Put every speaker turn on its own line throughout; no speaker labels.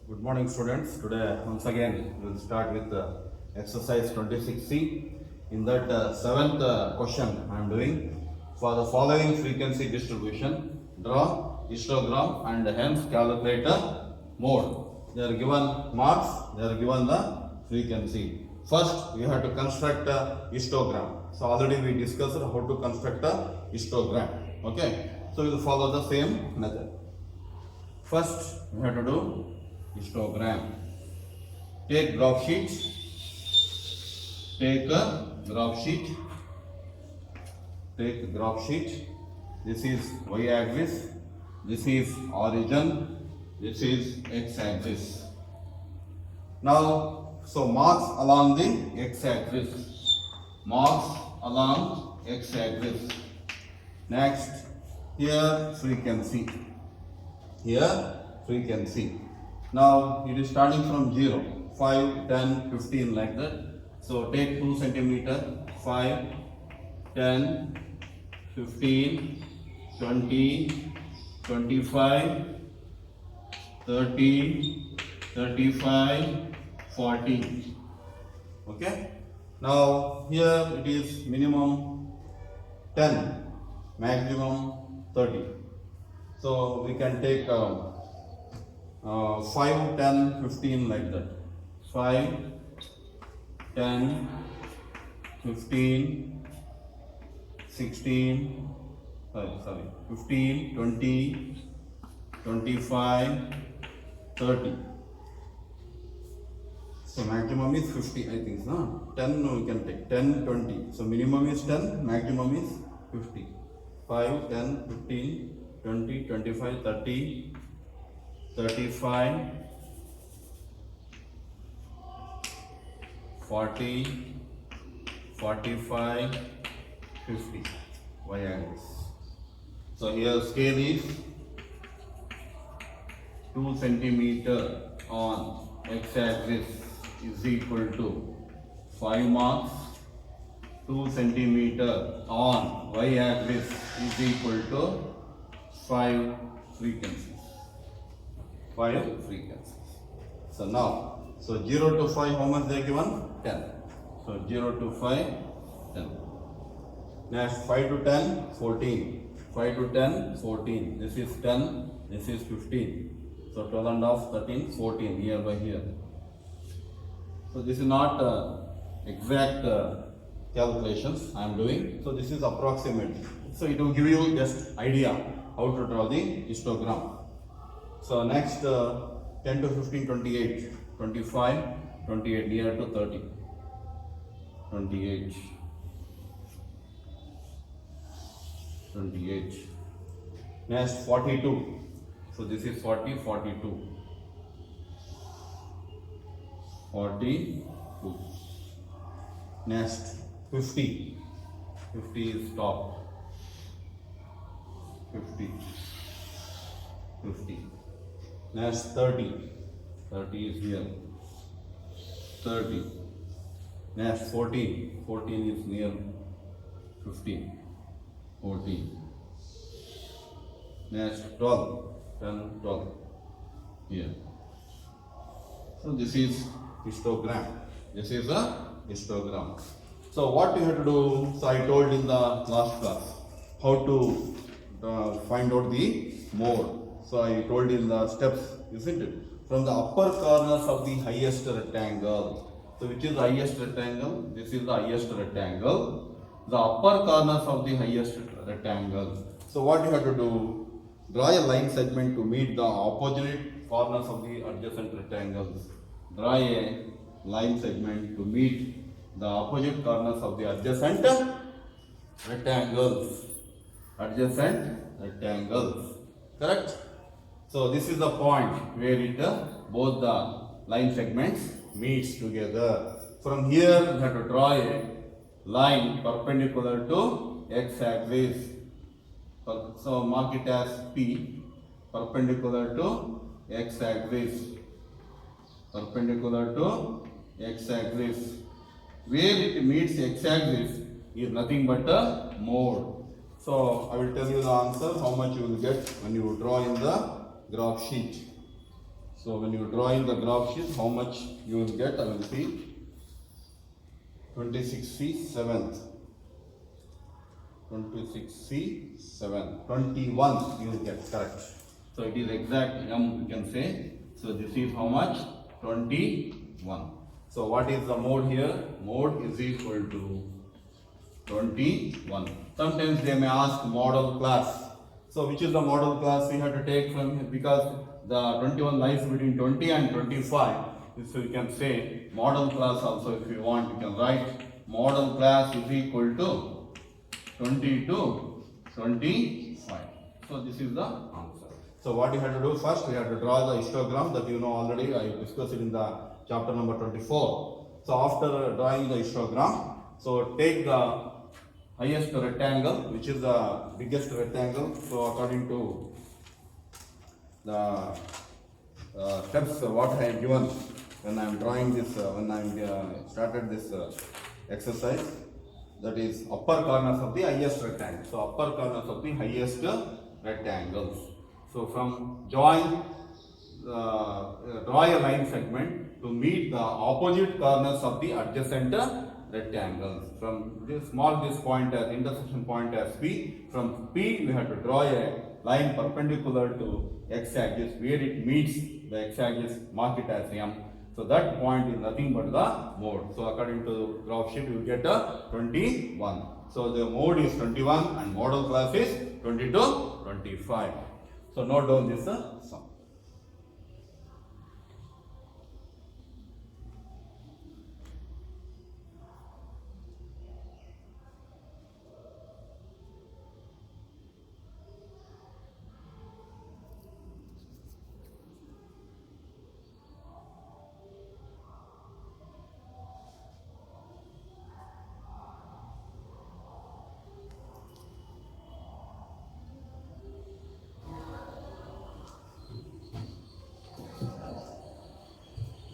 Good morning, students. Today, once again, we will start with exercise 26C. In that seventh question, I am doing for the following frequency distribution, draw histogram and hence calculate a mode. They are given marks, they are given the frequency. First, we have to construct a histogram. So, already we discussed how to construct a histogram. Okay, so we will follow the same method. First, we have to do histogram. Take graph sheet. Take a graph sheet. Take graph sheet. This is y-axis. This is origin. This is x-axis. Now, so marks along the x-axis. Marks along x-axis. Next, here frequency. Here frequency. Now it is starting from 0, 5, 10, 15 like that. So take 2 centimeter, 5, 10, 15, 20, 25, 30, 35, 40. Okay. Now here it is minimum 10, maximum 30. So we can take 5, 10, 15 like that. 5, 10, 15, 16, 15, 20, 25, 30. So maximum is 50, I think. No? 10 we can take. 10, 20. So minimum is 10, maximum is 50. 5, 10, 15, 20, 25, 30, 35, 40, 45, 50 y-axis. So here scale is 2 centimeter on x-axis is equal to 5 marks. 2 centimeter on y-axis is equal to 5 frequencies. 5 frequencies. So now, so 0 to 5, how much they are given? 10. So 0 to 5, 10. Next 5 to 10, 14. 5 to 10, 14. This is 10, this is 15. So 12 and half, 13, 14 here by here. So this is not exact calculations I am doing. So this is approximate. So it will give you just idea how to draw the histogram. So next 10 to 15, 28, 25, 28 near to 30, 28, 28. Next 42. So this is 40, 42, 42. Next 50. 50 is top. 50. 50. Next 30. 30 is here. 30. Next 14. 14 is near 15. 14. Next 12. 10, 12. Here. So this is histogram. This is a histogram. So what you have to do? So I told in the last class how to find out the mode. So I told in the steps, isn't it? From the upper corners of the highest rectangle. So which is the highest rectangle? This is the highest rectangle. The upper corners of the highest rectangle. So what you have to do? Draw a line segment to meet the opposite corners of the adjacent rectangles. Draw a line segment to meet the opposite corners of the adjacent rectangles. Adjacent rectangles. Correct? So this is the point where it both the line segments meets together. From here we have to draw a line perpendicular to x-axis. So mark it as P, perpendicular to x-axis. Perpendicular to x-axis. Where it meets x-axis is nothing but a mode. So I will tell you the answer, how much you will get when you draw in the graph sheet. So when you draw in the graph sheet, how much you will get, I will see. 26C 7th. 26C 7. 21 you will get, correct. So it is exact M you can say. So this is how much? 21. So what is the mode here? Mode is equal to 21. Sometimes they may ask model class. So which is the model class we have to take from here, because the 21 lies between 20 and 25. So you can say model class also, if you want, you can write model class is equal to 20 to 25. So this is the answer. So what you have to do first, we have to draw the histogram that you know already. I discussed it in the chapter number 24. So after drawing the histogram, so take the highest rectangle, which is the biggest rectangle. So according to the steps what I have given when I am drawing this, when I am started this exercise, that is upper corners of the highest rectangle. So upper corners of the highest rectangles. So from join, draw a line segment to meet the opposite corners of the adjacent rectangles. From this point as intersection point as P, from P we have to draw a line perpendicular to x-axis where it meets the x-axis, mark it as M. So that point is nothing but the mode. So according to the graph sheet you get a 21. So the mode is 21 and model class is 20 to 25. So note down this sum.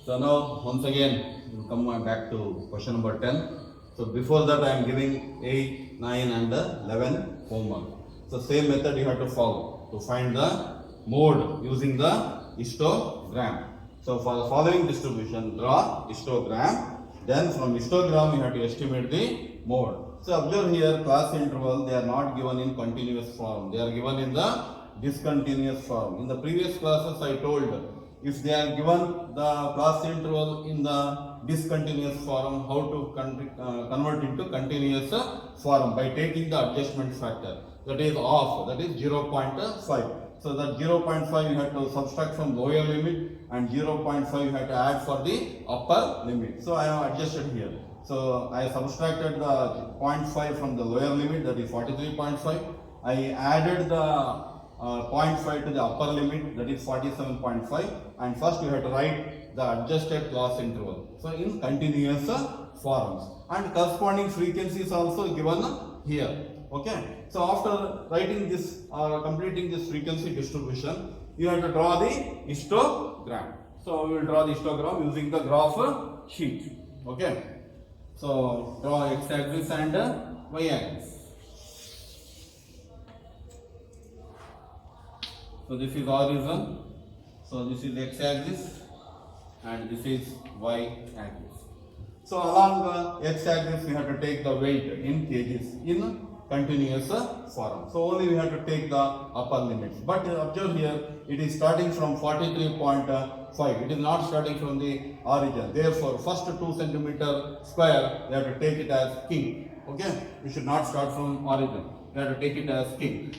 So now once again we come back to question number 10. So before that I am giving 8, 9 and 11 homework. So same method you have to follow to find the mode using the histogram. So for the following distribution, draw histogram. Then from histogram you have to estimate the mode. So observe here, class interval, they are not given in continuous form. They are given in the discontinuous form. In the previous classes I told, if they are given the class interval in the discontinuous form, how to convert into continuous form by taking the adjustment factor, that is off, that is 0.5. So that 0.5 you have to subtract from lower limit and 0.5 you have to add for the upper limit. So I have adjusted here. So I subtracted the 0.5 from the lower limit, that is 43.5. I added the 0.5 to the upper limit, that is 47.5, and first you have to write the adjusted class interval. So in continuous forms, and corresponding frequencies also given here. Okay. So after writing this or completing this frequency distribution, you have to draw the histogram. So we will draw the histogram using the graph sheet. Okay. So draw x-axis and y-axis. So this is origin, so this is x-axis and this is y-axis. So along the x-axis we have to take the weight in kgs in continuous form. So only we have to take the upper limits. But observe here, it is starting from 43.5. It is not starting from the origin. Therefore, first 2 cm square, we have to take it as king. Okay, we should not start from origin. We have to take it as king.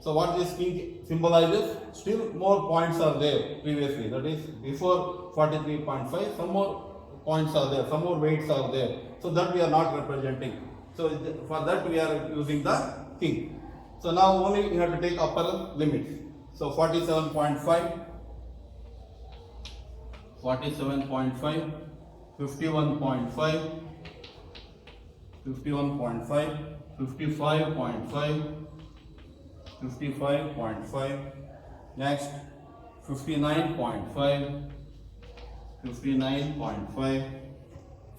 So what this king symbolizes, still more points are there previously, that is before 43.5, some more points are there, some more weights are there. So that we are not representing. So for that we are using the king. So now only we have to take upper limits. So 47.5, 47.5, 51.5, 51.5, 55.5, 55.5, next 59.5, 59.5,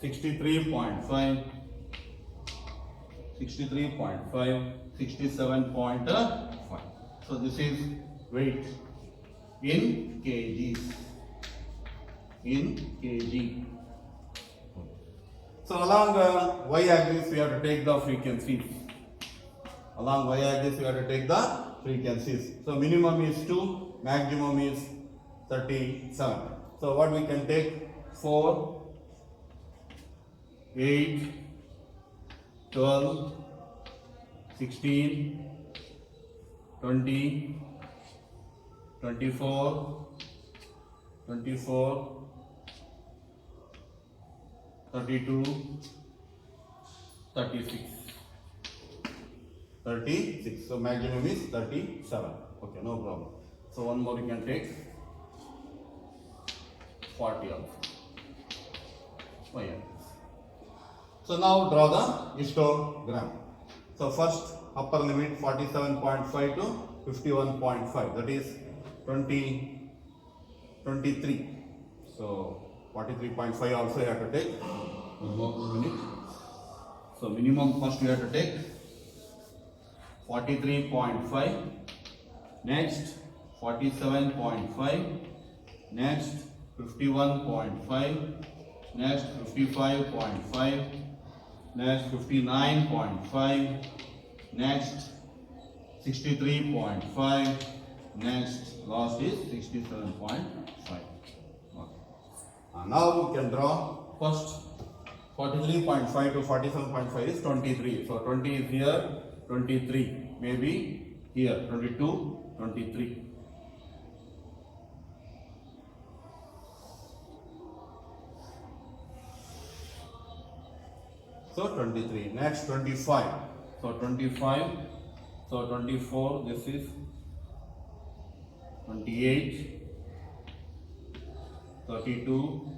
63.5, 63.5, 67.5. So this is weight. in kgs. In kg. So along y-axis we have to take the frequencies. Along y-axis we have to take the frequencies. So minimum is 2, maximum is 37. So what we can take? 4, 8, 12, 16, 20, 24, 24, 32, 36. 36. So maximum is 37. Okay, no problem. So one more you can take 40 also. Oh yeah. So now draw the histogram. So first upper limit 47.5 to 51.5. That is 20, 23. So 43.5 also you have to take. One more minute. So minimum first you have to take 43.5, next 47.5, next 51.5, next 55.5, next 59.5, next 63.5, next last is 67.5. Okay. Now we can draw first 43.5 to 47.5 is 23. So 20 is here, 23 maybe here, 22, 23. So 23. Next 25. So 25. So 24. This is 28. 32.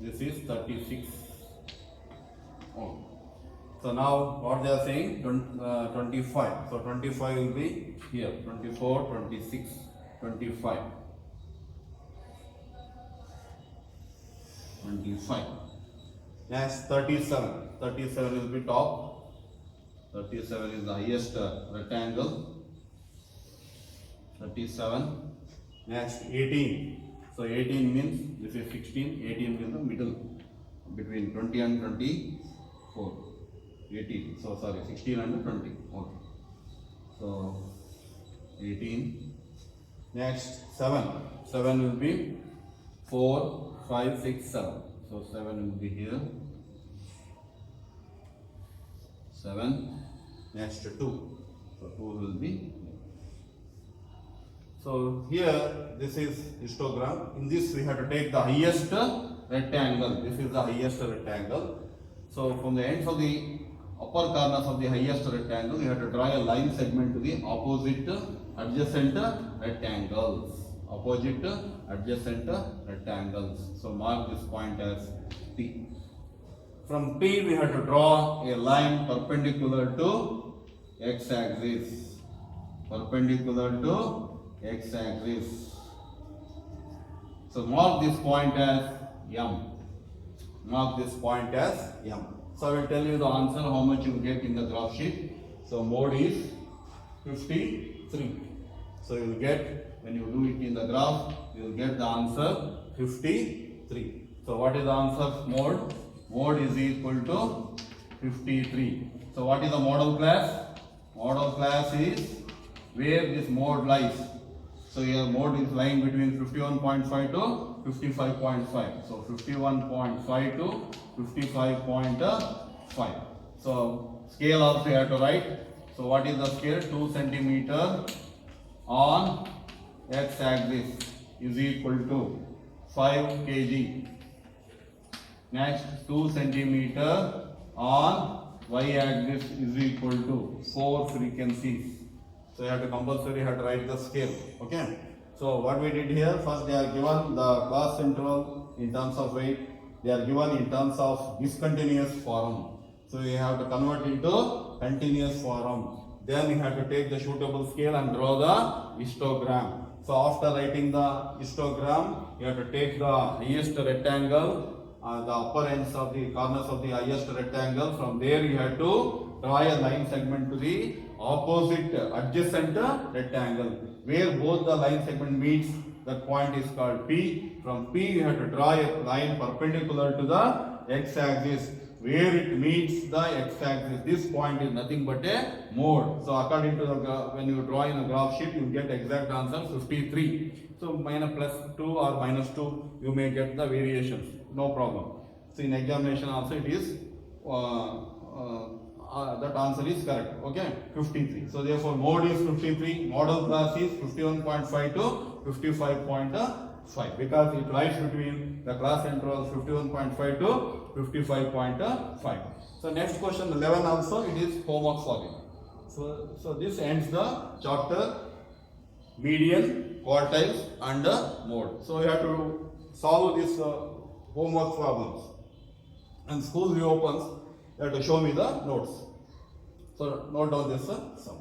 This is 36. Oh. So now what they are saying? 25. So 25 will be here. 24, 26, 25. 25. Next 37. 37 will be top. 37 is the highest rectangle. 37. Next 18. So 18 means this is 16. 18 is in the middle between 20 and 24. 18. So sorry, 16 and 20. Okay. So 18. Next 7. 7 will be 4, 5, 6, 7. So 7 will be here. 7. Next 2. So 2 will be here. So here this is histogram. In this we have to take the highest rectangle. This is the highest rectangle. So from the ends of the upper corners of the highest rectangle, you have to draw a line segment to the opposite adjacent rectangles. Opposite adjacent rectangles. So mark this point as P. From P we have to draw a line perpendicular to x-axis. Perpendicular to x-axis. So mark this point as M. Mark this point as M. So I will tell you the answer how much you get in the graph sheet. So mode is 53. So you will get, when you do it in the graph, you will get the answer 53. So what is the answer mode? Mode is equal to 53. So what is the model class? Model class is where this mode lies. So your mode is lying between 51.5 to 55.5. So 51.5 to 55.5. So scale also you have to write. So what is the scale? 2 centimeter on x-axis is equal to 5 kg. Next 2 centimeter on y-axis is equal to 4 frequencies. So you have to compulsory have to write the scale. Okay. So what we did here, first they are given the class interval in terms of weight. They are given in terms of discontinuous form. So you have to convert into continuous form. Then you have to take the suitable scale and draw the histogram. So after writing the histogram, you have to take the highest rectangle, the upper ends of the corners of the highest rectangle. From there you have to draw a line segment to the opposite adjacent rectangle. Where both the line segment meets, that point is called P. From P you have to draw a line perpendicular to the x-axis. Where it meets the x-axis, this point is nothing but a mode. So according to the when you draw in a graph sheet, you get exact answer 53. So minus plus 2 or minus 2, you may get the variations. No problem. So in examination also it is that answer is correct. Okay, 53. So therefore mode is 53. Model class is 51.5 to 55.5 because it lies between the class intervals 51.5 to 55.5. So next question 11 also it is homework solving. So this ends the chapter median, quartiles and mode. So you have to solve this homework problems. And school reopens, you have to show me the notes. So note down this sum.